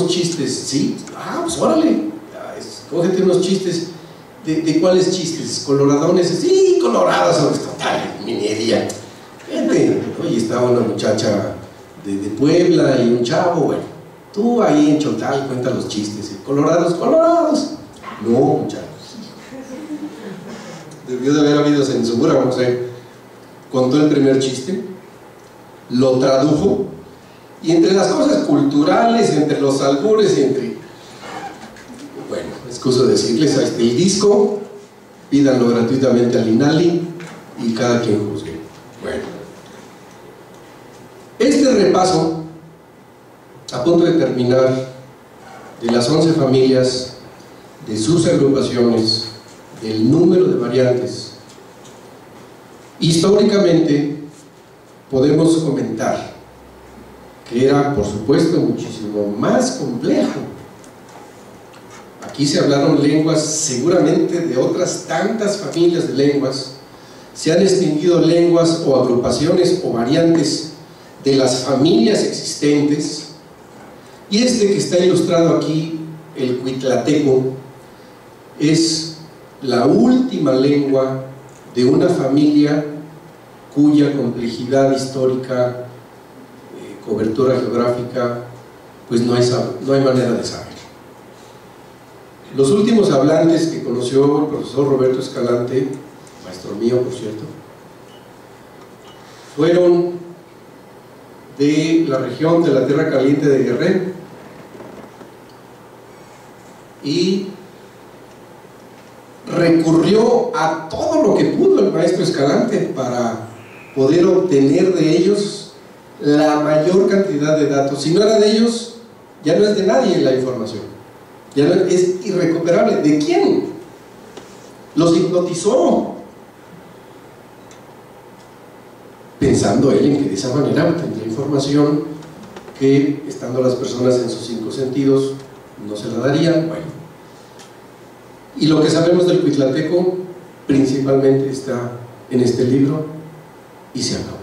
unos chistes. Sí, pues órale, cógete unos chistes. ¿De cuáles chistes? ¿Coloradones? Sí, colorados, total, minería. Gente, oye, estaba una muchacha de Puebla y un chavo, bueno, tú ahí en Chotal cuenta los chistes, colorados, colorados. No, muchachos. Debió de haber habido censura, no sé. Contó el primer chiste, lo tradujo, y entre las cosas culturales, entre los albures y entre... Bueno, excuso decirles, ahí está el disco, pídanlo gratuitamente al INALI y cada quien juzgue. Bueno, este repaso, a punto de terminar, de las 11 familias, de sus agrupaciones, del número de variantes, históricamente podemos comentar que era, por supuesto, muchísimo más complejo. Aquí se hablaron lenguas seguramente de otras tantas familias de lenguas, se han extinguido lenguas o agrupaciones o variantes de las familias existentes, y este que está ilustrado aquí, el cuitlateco, es la última lengua de una familia cuya complejidad histórica, cobertura geográfica, pues no hay manera de saber. Los últimos hablantes que conoció el profesor Roberto Escalante, maestro mío por cierto, fueron de la región de la Tierra Caliente de Guerrero, y recurrió a todo lo que pudo el maestro Escalante para poder obtener de ellos la mayor cantidad de datos. Si no era de ellos, ya no es de nadie la información. Ya no, es irrecuperable. ¿De quién? Los hipnotizó, pensando él en que de esa manera obtendría información que, estando las personas en sus 5 sentidos, no se la darían. Bueno, y lo que sabemos del cuitlateco principalmente está en este libro y se acabó.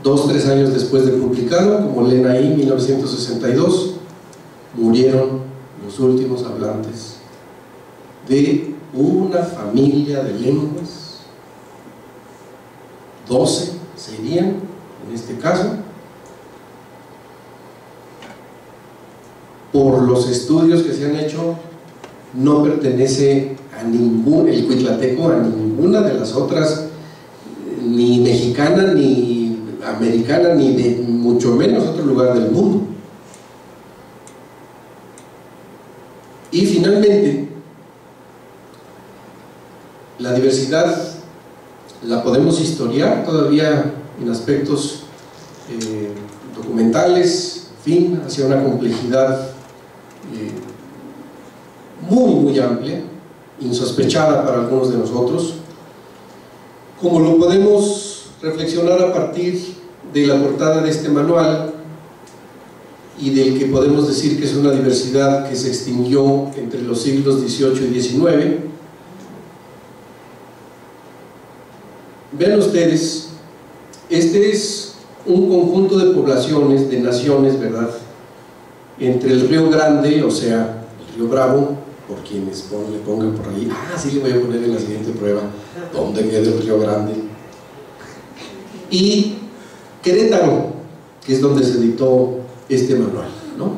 2-3 años después de publicado, como leen ahí, 1962, murieron los últimos hablantes de una familia de lenguas. 12 serían, en este caso, por los estudios que se han hecho, no pertenece a el cuitlateco a ninguna de las otras, ni mexicana, ni americana, ni de mucho menos otro lugar del mundo. Y finalmente, la diversidad la podemos historiar todavía en aspectos documentales, en fin, hacia una complejidad muy amplia, insospechada para algunos de nosotros, como lo podemos reflexionar a partir de la portada de este manual y del que podemos decir que es una diversidad que se extinguió entre los siglos XVIII y XIX. Vean ustedes, este es un conjunto de poblaciones, de naciones, ¿verdad?, entre el Río Grande, o sea, el Río Bravo, por quienes le pongan por ahí, sí le voy a poner en la siguiente prueba, ¿dónde queda el Río Grande? Y Querétaro, que es donde se editó este manual, ¿no?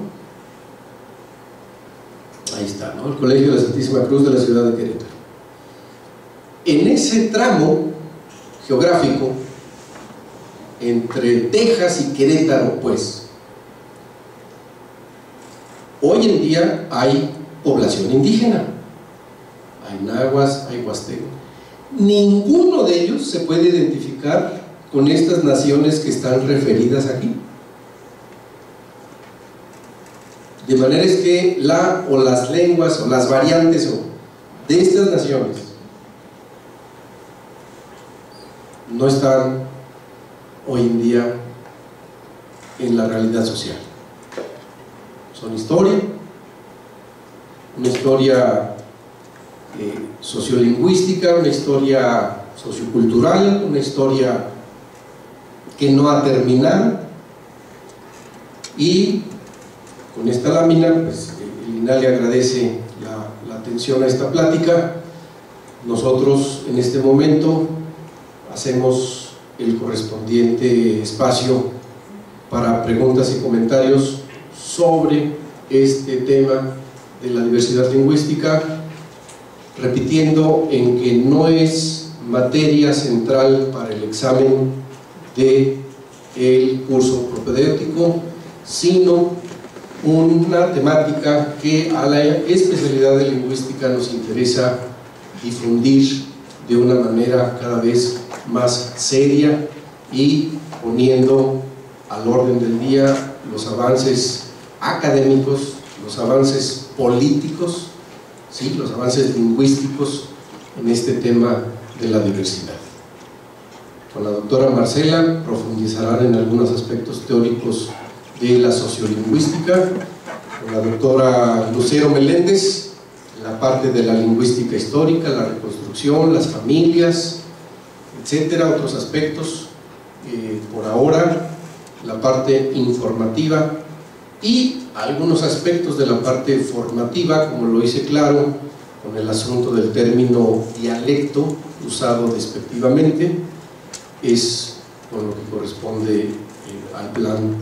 Ahí está, ¿no? El Colegio de la Santísima Cruz de la ciudad de Querétaro. En ese tramo geográfico, entre Texas y Querétaro, pues, hoy en día hay población indígena, hay nahuas, hay huastecos. Ninguno de ellos se puede identificar con estas naciones que están referidas aquí. De manera es que las lenguas o las variantes de estas naciones no están hoy en día en la realidad social. Son historia, una historia sociolingüística, una historia sociocultural, una historia que no ha terminado, y con esta lámina, pues el INALE agradece la atención a esta plática. Nosotros en este momento hacemos el correspondiente espacio para preguntas y comentarios sobre este tema de la diversidad lingüística, repitiendo en que no es materia central para el examen del curso propedéutico, sino una temática que a la especialidad de lingüística nos interesa difundir de una manera cada vez más seria y poniendo al orden del día los avances académicos, los avances políticos, ¿sí?, los avances lingüísticos en este tema de la diversidad. Con la doctora Marcela profundizarán en algunos aspectos teóricos de la sociolingüística, con la doctora Lucero Meléndez la parte de la lingüística histórica, la reconstrucción, las familias, etcétera, otros aspectos. Por ahora la parte informativa y algunos aspectos de la parte formativa, como lo hice claro con el asunto del término dialecto usado despectivamente, es con lo que corresponde al plan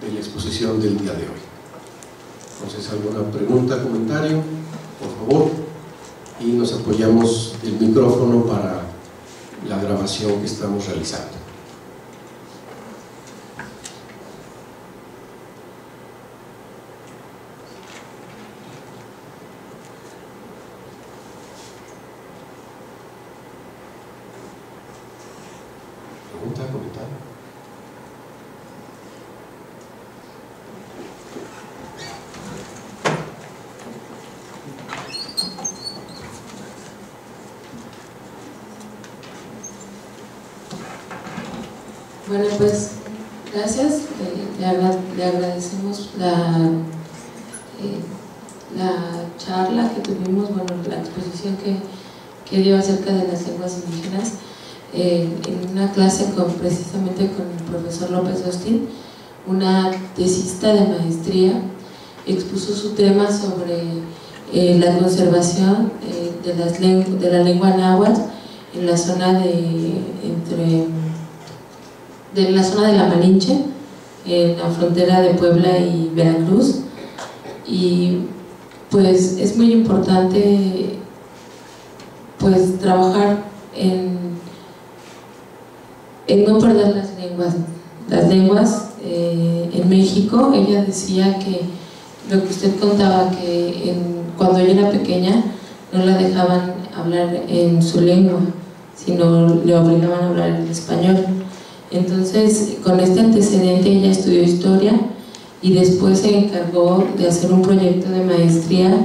de la exposición del día de hoy. Entonces, ¿alguna pregunta, comentario? Por favor, y nos apoyamos el micrófono para la grabación que estamos realizando. ¿Pregunta, comentario? Bueno, pues gracias, le agradecemos la charla que tuvimos, bueno, la exposición que dio acerca de las lenguas indígenas en una clase precisamente con el profesor López Austin, una tesista de maestría. Expuso su tema sobre la conservación de la lengua náhuatl en la zona de la Malinche, en la frontera de Puebla y Veracruz. Y pues es muy importante pues trabajar en no perder las lenguas en México. Ella decía que lo que usted contaba, que cuando ella era pequeña no la dejaban hablar en su lengua, sino le obligaban a hablar en español. Entonces, con este antecedente ella estudió historia y después se encargó de hacer un proyecto de maestría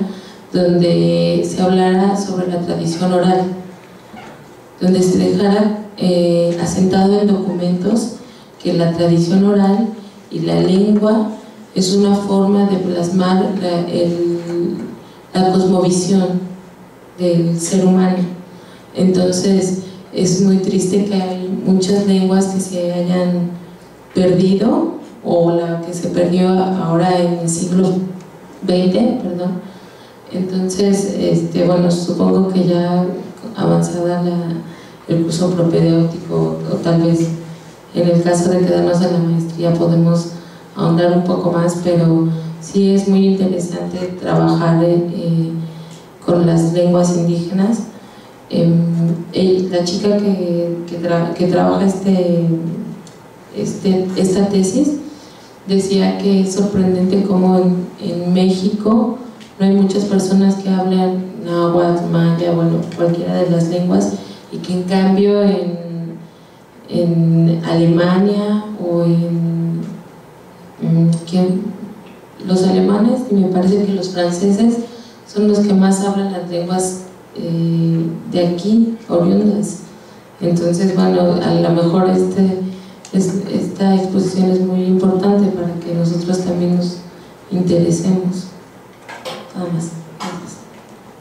donde se hablara sobre la tradición oral, donde se dejara asentado en documentos que la tradición oral y la lengua es una forma de plasmar la cosmovisión del ser humano. Entonces, es muy triste que hay muchas lenguas que se hayan perdido, o la que se perdió ahora en el siglo XX, perdón. Entonces, bueno, supongo que ya avanzada el curso propedéutico, o tal vez en el caso de quedarnos en la maestría podemos ahondar un poco más, pero sí es muy interesante trabajar con las lenguas indígenas. La chica que trabaja esta tesis decía que es sorprendente cómo en México no hay muchas personas que hablan náhuatl, maya, bueno, cualquiera de las lenguas, y que en cambio en Alemania o los alemanes, y me parece que los franceses son los que más hablan las lenguas de aquí, oriundas. Entonces, bueno, a lo mejor esta exposición es muy importante para que nosotros también nos interesemos. Nada más.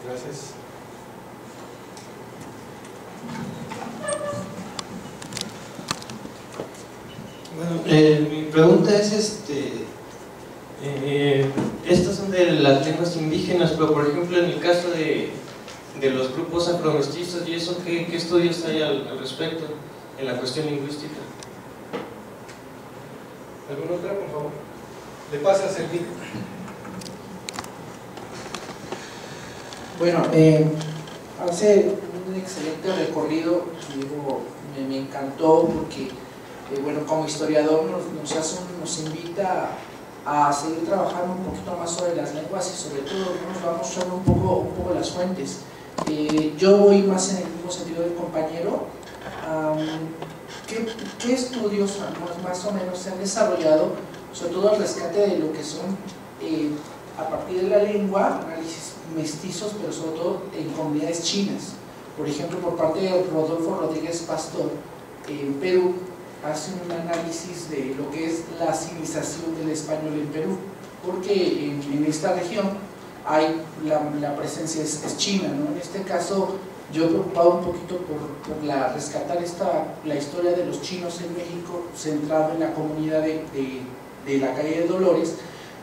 Gracias. Bueno, mi pregunta es estas son de las lenguas indígenas, pero por ejemplo en el caso de los grupos afromestizos y eso, ¿qué estudios hay al respecto en la cuestión lingüística? ¿Alguna otra, por favor? ¿Le pasas el link? Bueno, hace un excelente recorrido, digo, me encantó porque, bueno, como historiador nos invita a seguir trabajando un poquito más sobre las lenguas y sobre todo nos va mostrando un poco las fuentes. Yo voy más en el mismo sentido del compañero. ¿Qué estudios más o menos se han desarrollado, sobre todo el rescate de lo que son, a partir de la lengua, análisis mestizos, pero sobre todo en comunidades chinas? Por ejemplo, por parte de Rodolfo Rodríguez Pastor, en Perú, hace un análisis de lo que es la civilización del español en Perú, porque en esta región hay la presencia es china, ¿no? En este caso, yo he preocupado un poquito por rescatar la historia de los chinos en México, centrado en la comunidad de la calle de Dolores,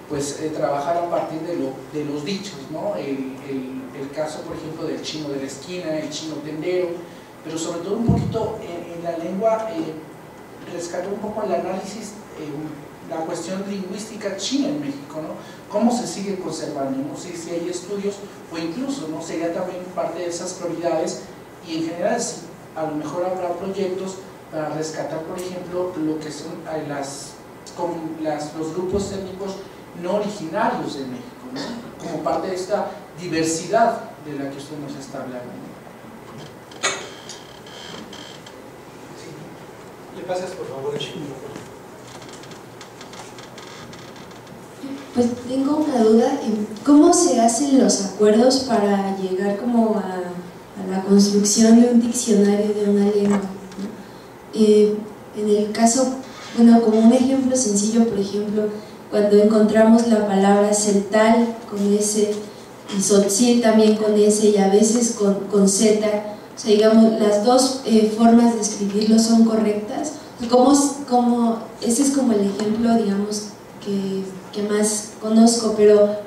pues trabajar a partir de los dichos, ¿no? El caso, por ejemplo, del chino de la esquina, el chino tendero, pero sobre todo un poquito en la lengua, rescató un poco el análisis, la cuestión lingüística china en México, ¿no? Cómo se sigue conservando, no sé si hay estudios o incluso, ¿no? Sería también parte de esas prioridades, y en general sí, a lo mejor habrá proyectos para rescatar, por ejemplo, lo que son los grupos étnicos no originarios de México, ¿no? Como parte de esta diversidad de la que usted nos está hablando, ¿no? ¿Le pasas, por favor, el chico? Pues tengo una duda, ¿cómo se hacen los acuerdos para llegar como a la construcción de un diccionario de una lengua, ¿no? En el caso, bueno, como un ejemplo sencillo, por ejemplo, cuando encontramos la palabra celtal con S y Tzotzil también con S y a veces con Z, o sea, digamos, las dos formas de escribirlo son correctas. Ese es como el ejemplo, digamos, que más conozco, pero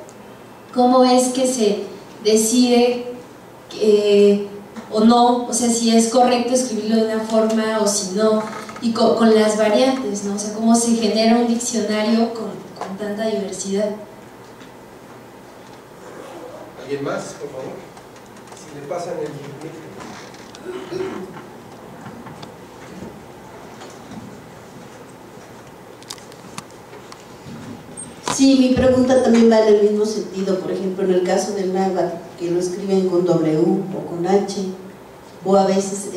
¿cómo es que se decide o no? O sea, si es correcto escribirlo de una forma o si no, y con las variantes, ¿no? O sea, ¿cómo se genera un diccionario con tanta diversidad? ¿Alguien más, por favor? Si le pasan el link. Sí, mi pregunta también va en el mismo sentido. Por ejemplo, en el caso del náhuatl, que lo escriben con W o con H, o a veces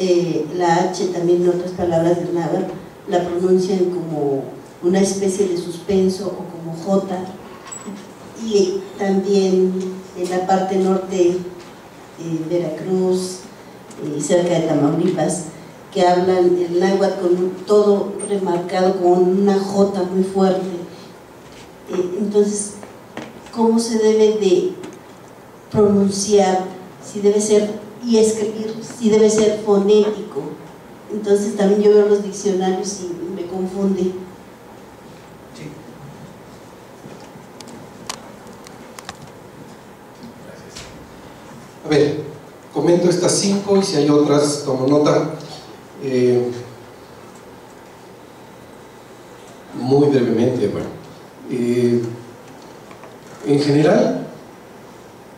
la H también en otras palabras del náhuatl la pronuncian como una especie de suspenso o como J, y también en la parte norte, Veracruz, cerca de Tamaulipas, que hablan el náhuatl con todo remarcado con una J muy fuerte. Entonces, ¿cómo se debe de pronunciar? Si debe ser, y escribir, si debe ser fonético. Entonces también yo veo los diccionarios y me confunde. Sí. Gracias. A ver, comento estas 5 y si hay otras tomo nota. Muy brevemente, bueno. En general,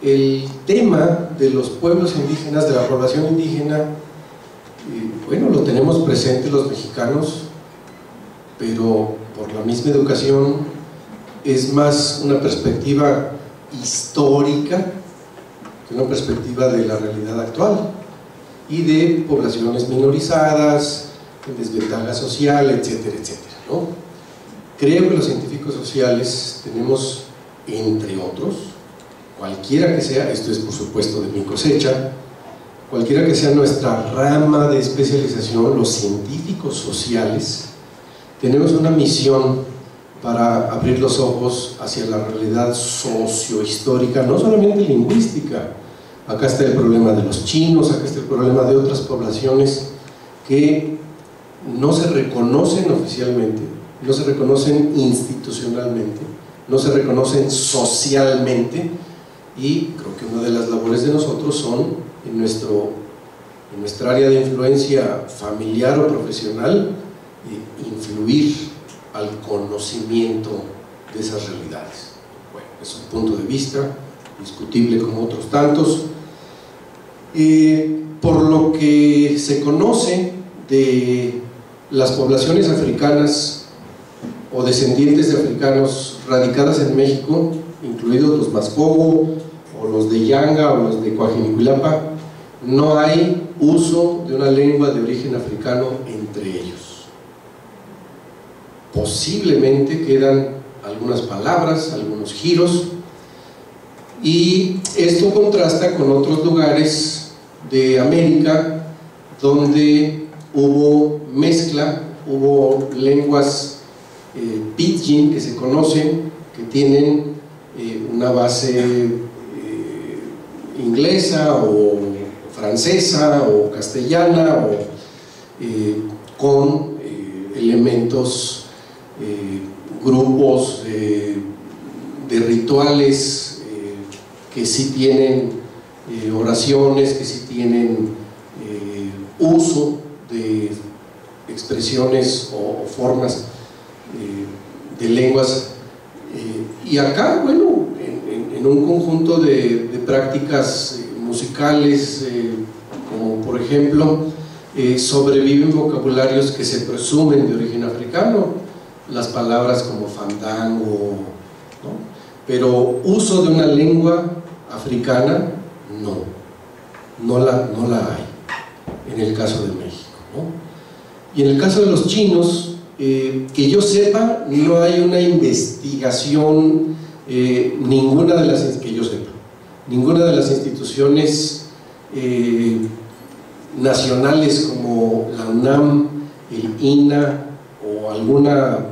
el tema de los pueblos indígenas, de la población indígena, bueno, lo tenemos presente los mexicanos, pero por la misma educación es más una perspectiva histórica que una perspectiva de la realidad actual y de poblaciones minorizadas, en desventaja social, etcétera, etcétera, ¿no? Creo que los científicos sociales tenemos, entre otros, cualquiera que sea, esto es por supuesto de mi cosecha, cualquiera que sea nuestra rama de especialización, los científicos sociales, tenemos una misión para abrir los ojos hacia la realidad sociohistórica, no solamente lingüística. Acá está el problema de los chinos, acá está el problema de otras poblaciones que no se reconocen oficialmente, no se reconocen institucionalmente, no se reconocen socialmente, y creo que una de las labores de nosotros son, en nuestra área de influencia familiar o profesional, influir al conocimiento de esas realidades. Bueno, es un punto de vista discutible como otros tantos. Por lo que se conoce de las poblaciones africanas o descendientes de africanos radicadas en México, incluidos los Mascogo o los de Yanga o los de Coajinicuilapa, no hay uso de una lengua de origen africano entre ellos. Posiblemente quedan algunas palabras, algunos giros, y esto contrasta con otros lugares de América donde hubo mezcla, hubo lenguas pidgin que se conocen, que tienen una base inglesa o francesa o castellana, o con elementos, grupos de rituales que sí tienen oraciones, que sí tienen uso de expresiones o formas de lenguas, y acá, bueno, en un conjunto de prácticas musicales, como por ejemplo, sobreviven vocabularios que se presumen de origen africano, las palabras como fandango, ¿no? Pero uso de una lengua africana, no la hay en el caso de México, ¿no? Y en el caso de los chinos, que yo sepa, no hay una investigación, ninguna de las instituciones nacionales como la UNAM, el INA o alguna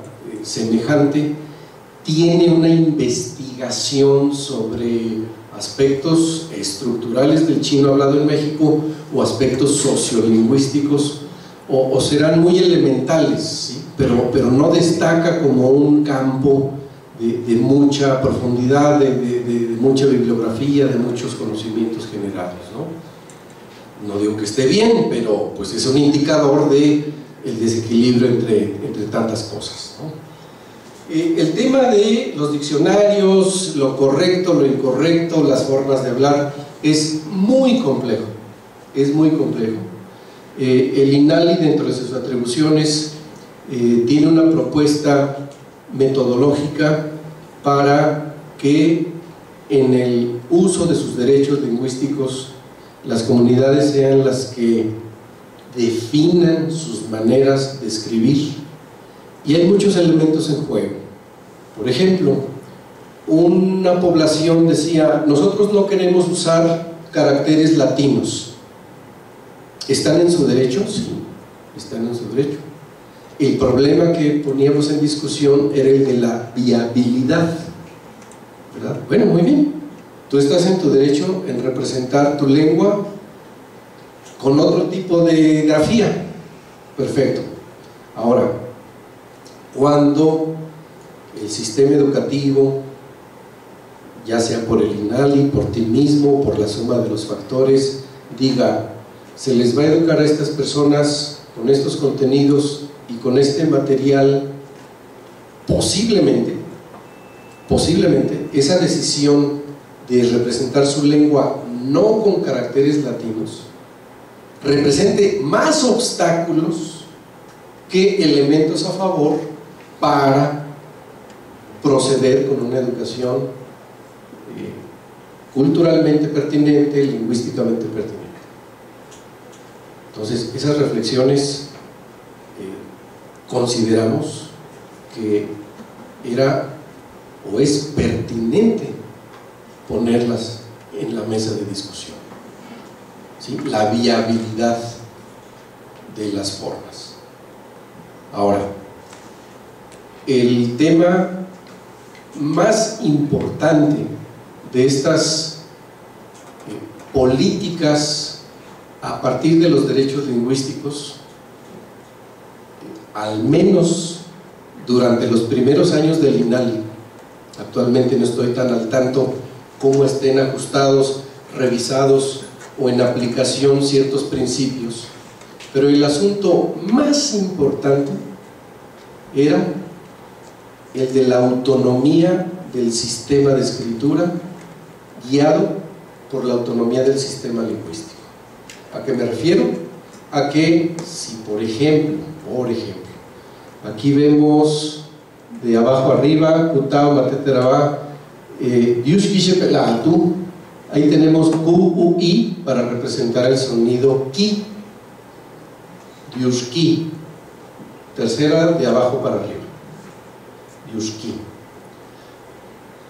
semejante, tiene una investigación sobre aspectos estructurales del chino hablado en México o aspectos sociolingüísticos, o serán muy elementales, ¿sí? pero no destaca como un campo de mucha profundidad, de mucha bibliografía, de muchos conocimientos generales, ¿no? No digo que esté bien, pero pues es un indicador del desequilibrio entre tantas cosas, ¿no? El tema de los diccionarios, lo correcto, lo incorrecto, las formas de hablar, es muy complejo, el INALI, dentro de sus atribuciones, tiene una propuesta metodológica para que en el uso de sus derechos lingüísticos las comunidades sean las que definan sus maneras de escribir, y hay muchos elementos en juego. Por ejemplo, una población decía: nosotros no queremos usar caracteres latinos. ¿Están en su derecho? Sí, están en su derecho. El problema que poníamos en discusión era el de la viabilidad, ¿verdad? Bueno, muy bien, tú estás en tu derecho en representar tu lengua con otro tipo de grafía, perfecto. Ahora, cuando el sistema educativo, ya sea por el INALI, por ti mismo, por la suma de los factores, diga: se les va a educar a estas personas con estos contenidos y con este material, posiblemente esa decisión de representar su lengua no con caracteres latinos represente más obstáculos que elementos a favor para proceder con una educación culturalmente pertinente, lingüísticamente pertinente. Entonces, esas reflexiones consideramos que era o es pertinente ponerlas en la mesa de discusión, ¿sí? La viabilidad de las formas. Ahora, el tema más importante de estas políticas a partir de los derechos lingüísticos, al menos durante los primeros años del INALI, Actualmente no estoy tan al tanto cómo estén ajustados, revisados o en aplicación ciertos principios, pero el asunto más importante era el de la autonomía del sistema de escritura guiado por la autonomía del sistema lingüístico. ¿A qué me refiero? A que si por ejemplo, aquí vemos de abajo arriba, Kutao, Mateteraba, ahí tenemos QUI para representar el sonido Ki, Yushki, tercera de abajo para arriba, Yushki.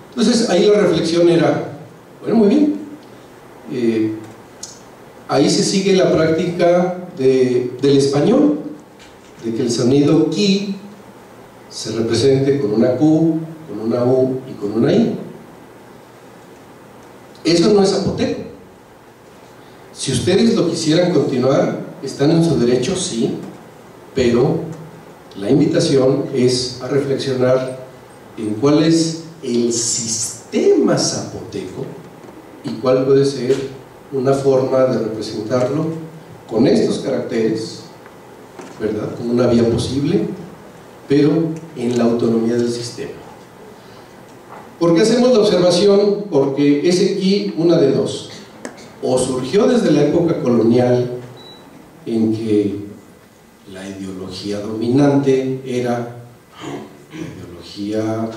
Entonces ahí la reflexión era, bueno, muy bien, ahí se sigue la práctica del español, de que el sonido Ki se represente con una Q, con una U y con una I. Eso no es zapoteco. Si ustedes lo quisieran continuar, están en su derecho, sí, pero la invitación es a reflexionar en cuál es el sistema zapoteco y cuál puede ser una forma de representarlo con estos caracteres, ¿verdad? Como una vía posible, pero en la autonomía del sistema. ¿Por qué hacemos la observación? Porque ese Ki, una de dos, o surgió desde la época colonial, en que la ideología dominante era la ideología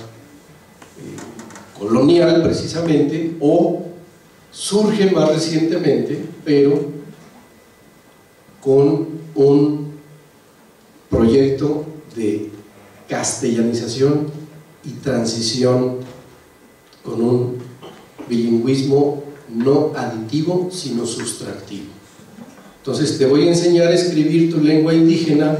colonial precisamente, o surge más recientemente, pero con un proyecto de castellanización y transición con un bilingüismo no aditivo sino sustractivo. Entonces te voy a enseñar a escribir tu lengua indígena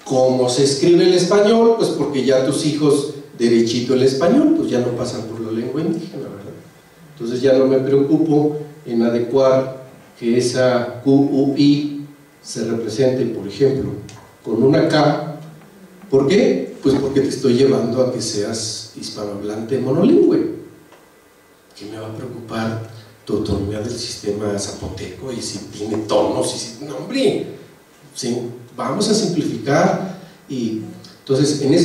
como se escribe el español, pues porque ya tus hijos derechito el español, pues ya no pasan por la lengua indígena, ¿verdad? Entonces ya no me preocupo en adecuar que esa QUI se represente, por ejemplo, con una K. ¿Por qué? Pues porque te estoy llevando a que seas hispanohablante monolingüe. ¿Qué me va a preocupar tu autonomía del sistema zapoteco y si tiene tonos? Y si, no, hombre, sí, vamos a simplificar. Y entonces en ese